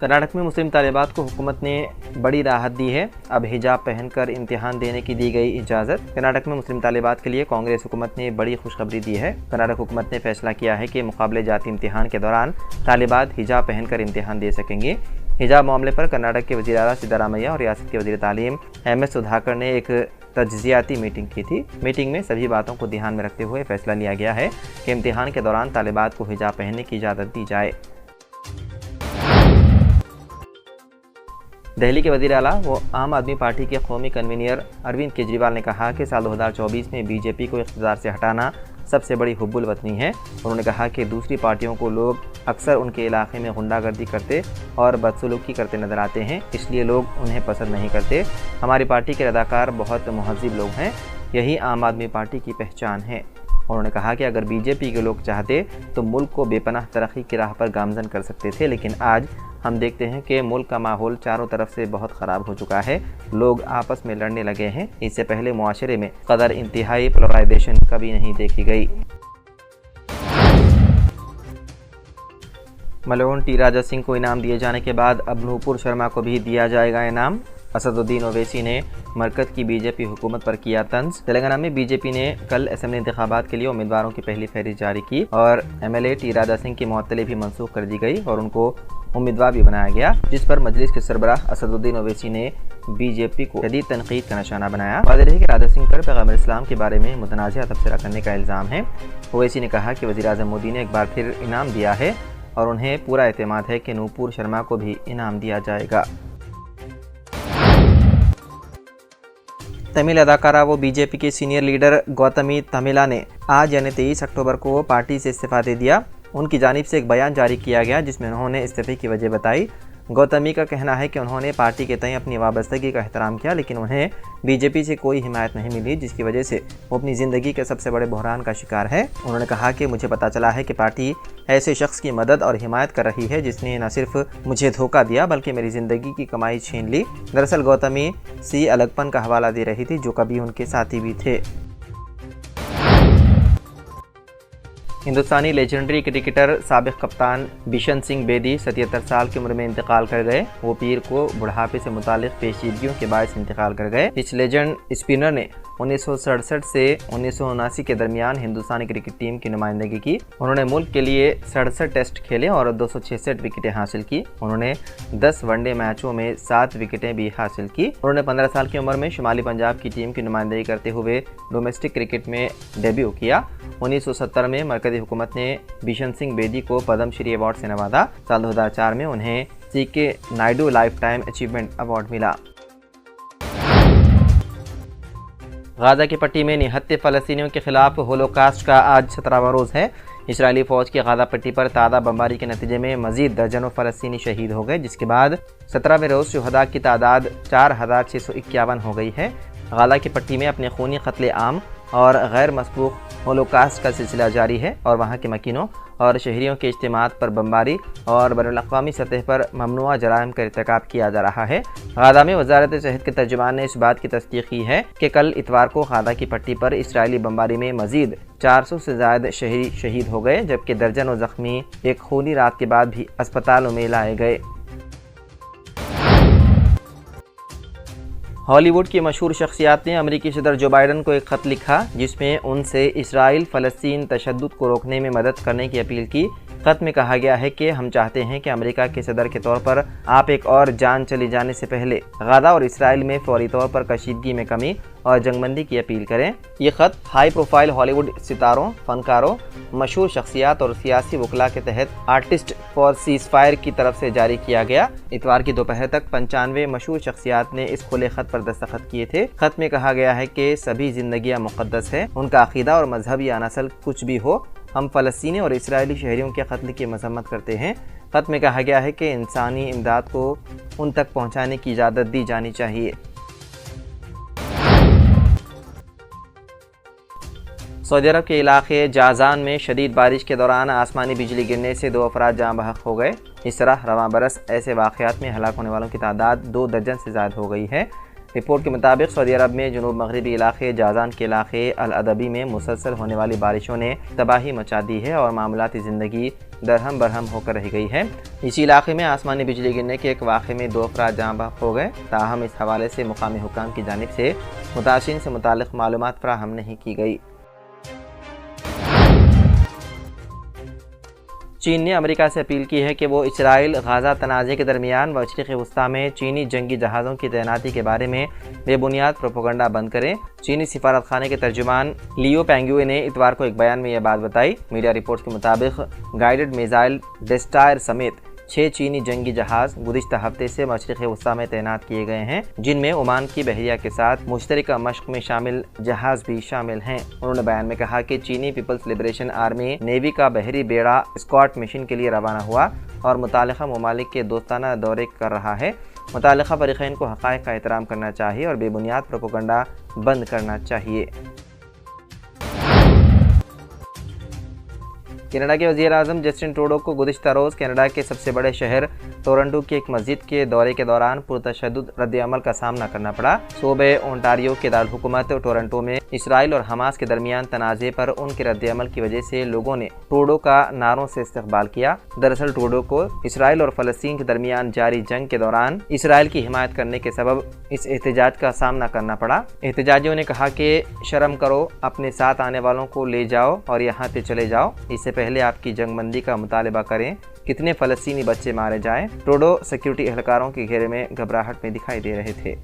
कर्नाटक में मुस्लिम तालिबात को हुकूमत ने बड़ी राहत दी है। अब हिजाब पहनकर इम्तिहान देने की दी गई इजाज़त। कर्नाटक में मुस्लिम तालिबात के लिए कांग्रेस हुकूमत ने बड़ी खुशखबरी दी है। कर्नाटक हुकूमत ने फैसला किया है कि मुकाबले जाती इम्तिहान के दौरान तालिबात हिजाब पहनकर इम्तिहान दे सकेंगे। हिजाब मामले पर कर्नाटक के वज़ीर आला सिद्धारामैया और रियासत के वज़ीर तालीम एम एस सुधाकर ने एक तज्ज़ियाती मीटिंग की थी। मीटिंग में सभी बातों को ध्यान में रखते हुए फैसला लिया गया है कि इम्तिहान के दौरान तालिबात को हिजाब पहनने की इजाज़त दी जाए। दिल्ली के वज़ीर आला व आम आदमी पार्टी के कौमी कन्वीनर अरविंद केजरीवाल ने कहा कि साल 2024 में बीजेपी को इक़्तिदार से हटाना सबसे बड़ी हुब्बुल वतनी है। उन्होंने कहा कि दूसरी पार्टियों को लोग अक्सर उनके इलाके में गुंडागर्दी करते और बदसलूकी करते नजर आते हैं, इसलिए लोग उन्हें पसंद नहीं करते। हमारी पार्टी के रदाकार बहुत महज़िब लोग हैं, यही आम आदमी पार्टी की पहचान है। उन्होंने कहा कि अगर बीजेपी के लोग चाहते तो मुल्क को बेपनाह तरक्की की राह पर गामजन कर सकते थे, लेकिन आज हम देखते हैं कि मुल्क का माहौल चारों तरफ से बहुत ख़राब हो चुका है। लोग आपस में लड़ने लगे हैं। इससे पहले मुआशरे में कदर इंतहाई पोलराइजेशन कभी नहीं देखी गई। मलून टी राजा सिंह को इनाम दिए जाने के बाद अब नूपुर शर्मा को भी दिया जाएगा इनाम। असदुद्दीन ओवैसी ने मरकज़ की बीजेपी हुकूमत पर किया तंज। तेलंगाना में बीजेपी ने कल असेंबली इंतखाबात के लिए उम्मीदवारों की पहली फहरिस्त जारी की और MLA टी राजा सिंह की मुअत्तली भी मनसूख कर दी गई और उनको उम्मीदवार भी बनाया गया, जिस पर मजलिस के सरबराह असदुद्दीन ओवैसी ने बीजेपी को शदीद तनकीद का निशाना बनाया। वाज़ेह है कि राजा सिंह पर पैगम्बर इस्लाम के बारे में मुतनाज़िया तबसरा करने का इल्ज़ाम है। ओवैसी ने कहा कि वज़ीर आज़म मोदी ने एक बार फिर इनाम दिया है और उन्हें पूरा एतमाद है कि नूपुर शर्मा को भी इनाम दिया जाएगा। तमिल अदाकारा व बीजेपी के सीनियर लीडर गौतमी तमिला ने आज यानी 23 अक्टूबर को पार्टी से इस्तीफ़ा दे दिया। उनकी जानिब से एक बयान जारी किया गया जिसमें उन्होंने इस्तीफ़े की वजह बताई। गौतमी का कहना है कि उन्होंने पार्टी के तय अपनी वाबस्तगी का एहतराम किया, लेकिन उन्हें बीजेपी से कोई हिमायत नहीं मिली, जिसकी वजह से वो अपनी ज़िंदगी के सबसे बड़े बहरान का शिकार है। उन्होंने कहा कि मुझे पता चला है कि पार्टी ऐसे शख्स की मदद और हिमायत कर रही है जिसने न सिर्फ मुझे धोखा दिया बल्कि मेरी ज़िंदगी की कमाई छीन ली। दरअसल गौतमी सी अलगपन का हवाला दे रही थी, जो कभी उनके साथी भी थे। हिंदुस्तानी लेजेंडरी क्रिकेटर साबिक कप्तान बिशन सिंह बेदी 77 साल की उम्र में इंतकाल कर गए। वो पीर को बुढ़ापे से मुतालिक पेचीदगियों के बायस इंतकाल कर गए। इस लेजेंड स्पिनर ने 1967 से 1979 के दरमियान हिंदुस्तानी क्रिकेट टीम की नुमाइंदगी की। उन्होंने मुल्क के लिए 67 टेस्ट खेले और 266 विकेटें हासिल की। उन्होंने 10 वनडे मैचों में 7 विकेटें भी हासिल की। उन्होंने 15 साल की उम्र में शुमाली पंजाब की टीम की नुमाइंदगी करते हुए डोमेस्टिक क्रिकेट में डेब्यू किया। 1970 में मरकज़ी हुकूमत ने बिशन सिंह बेदी को पद्म श्री अवार्ड से नवाजा। साल 2004 में उन्हें CK Naidu life time achievement award मिला। गाज़ा की पट्टी में निहत्ते फ़लस्तीनियों के खिलाफ होलोकास्ट का आज 17वां रोज़ है। इजरायली फ़ौज की गाज़ा पट्टी पर ताज़ा बमबारी के नतीजे में मज़ीद दर्जनों फ़लस्तीनी शहीद हो गए, जिसके बाद 17वें रोज़ शुहदा की तादाद 4651 हो गई है। गाज़ा की पट्टी में अपने खूनी कत्ले आम और गैर मसबूक होलोकास्ट का सिलसिला जारी है और वहाँ के मकीनों और शहरियों के इज्तिमात पर बमबारी और बैनुल-अक़वामी सतह पर ममनुआ जराइम का इर्तिकाब किया जा रहा है। गाज़ा में वज़ारत सेहत के तर्जुमान ने इस बात की तस्दीक की है कि कल इतवार को गाज़ा की पट्टी पर इसराइली बमबारी में मज़ीद 400 से ज़्यादा शहरी शहीद हो गए, जबकि दर्जनों ज़ख्मी एक खूनी रात के बाद भी अस्पतालों में लाए गए। हॉलीवुड की मशहूर शख्सियत ने अमेरिकी सदर जो बाइडन को एक ख़त लिखा जिसमें उनसे इसराइल फ़लस्तीन तशद्दुद को रोकने में मदद करने की अपील की। ख़त में कहा गया है कि हम चाहते हैं कि अमेरिका के सदर के तौर पर आप एक और जान चली जाने से पहले गाज़ा और इसराइल में फौरी तौर पर कशीदगी में कमी और जंगबंदी की अपील करें। ये ख़त हाई प्रोफाइल हॉलीवुड सितारों, फनकारों, मशहूर शख्सियात और सियासी वकला के तहत आर्टिस्ट फॉर सीज़फायर की तरफ से जारी किया गया। इतवार की दोपहर तक 95 मशहूर शख्सियात ने इस खुले ख़त पर दस्तखत किए थे। ख़त में कहा गया है कि सभी जिंदगियाँ मुक़द्दस है, उनका अक़ीदा और मजहब या नस्ल कुछ भी हो, हम फ़लस्तीनी और इसराइली शहरियों के कत्ल की मज़म्मत करते हैं। ख़त में कहा गया है कि इंसानी इमदाद को उन तक पहुँचाने की इजाज़त दी जानी चाहिए। सऊदी अरब के इलाके जाज़ान में शदीद बारिश के दौरान आसमानी बिजली गिरने से 2 अफराद जाँ बहक हो गए। इस तरह रवां बरस ऐसे वाक़यात में हलाक होने वालों की तादाद 2 दर्जन से ज़्यादा हो गई है। रिपोर्ट के मुताबिक सऊदी अरब में जनूब मगरबी इलाके जाज़ान के इलाके अल अदबी में मुसलसल होने वाली बारिशों ने तबाही मचा दी है और मामूलाती ज़िंदगी दरहम बरहम होकर रह गई है। इसी इलाके में आसमानी बिजली गिरने के एक वाक़े में 2 अफराद जाँ बहक हो गए। ताहम इस हवाले से मुकामी हुक्काम की जानिब से मुतासिरीन से मुताल्लिक़ मालूमात फराहम नहीं की गई। चीन ने अमेरिका से अपील की है कि वो इसराइल गाज़ा तनाज़े के दरमियान मशरिक़ वस्ती में चीनी जंगी जहाज़ों की तैनाती के बारे में बेबुनियाद प्रोपेगेंडा बंद करें। चीनी सिफारत खाने के तर्जुमान लियो पेंगुए ने इतवार को एक बयान में यह बात बताई। मीडिया रिपोर्ट्स के मुताबिक गाइडेड मिसाइल डेस्ट्रॉयर समेत 6 चीनी जंगी जहाज़ गुज़िश्ता हफ्ते से मशरिक़ वस्ती में तैनात किए गए हैं, जिनमें ओमान की बहरिया के साथ मुश्तरका मशक़ में शामिल जहाज़ भी शामिल हैं। उन्होंने बयान में कहा कि चीनी पीपल्स लिबरेशन आर्मी नेवी का बहरी बेड़ा स्कॉट मिशन के लिए रवाना हुआ और मुतालिका ममालिक के दोस्ताना दौरे कर रहा है। मुतालिका फ़रीक़ैन को हक़ाइक़ का एहतराम करना चाहिए और बेबुनियाद प्रोपेगेंडा बंद करना चाहिए। कनाडा के वज़ीर-ए-आज़म जस्टिन ट्रूडो को गुज़िश्ता रोज़ कनाडा के सबसे बड़े शहर टोरंटो की एक मस्जिद के दौरे के दौरान पुरतशद्दुद रद्द-ए-अमल का सामना करना पड़ा। सूबे ओंटारियो के दारकूमत टोरंटो में इसराइल और हमास के दरमियान तनाज़े पर उनके रद्द-ए-अमल की वजह से लोगों ने ट्रूडो का नारों से इस्तक़बाल किया। दरअसल ट्रूडो को इसराइल और फ़लस्तीन के दरमियान जारी जंग के दौरान इसराइल की हिमायत करने के सबब इस एहतजाज का सामना करना पड़ा। एहतजाजियों ने कहा कि शर्म करो, अपने साथ आने वालों को ले जाओ और यहाँ से चले जाओ। इससे पहले आपकी जंगबंदी का मुतालबा करें। कितने फ़लस्तीनी बच्चे मारे जाएं। ट्रूडो सिक्योरिटी एहलकारों के घेरे में घबराहट में दिखाई दे रहे थे।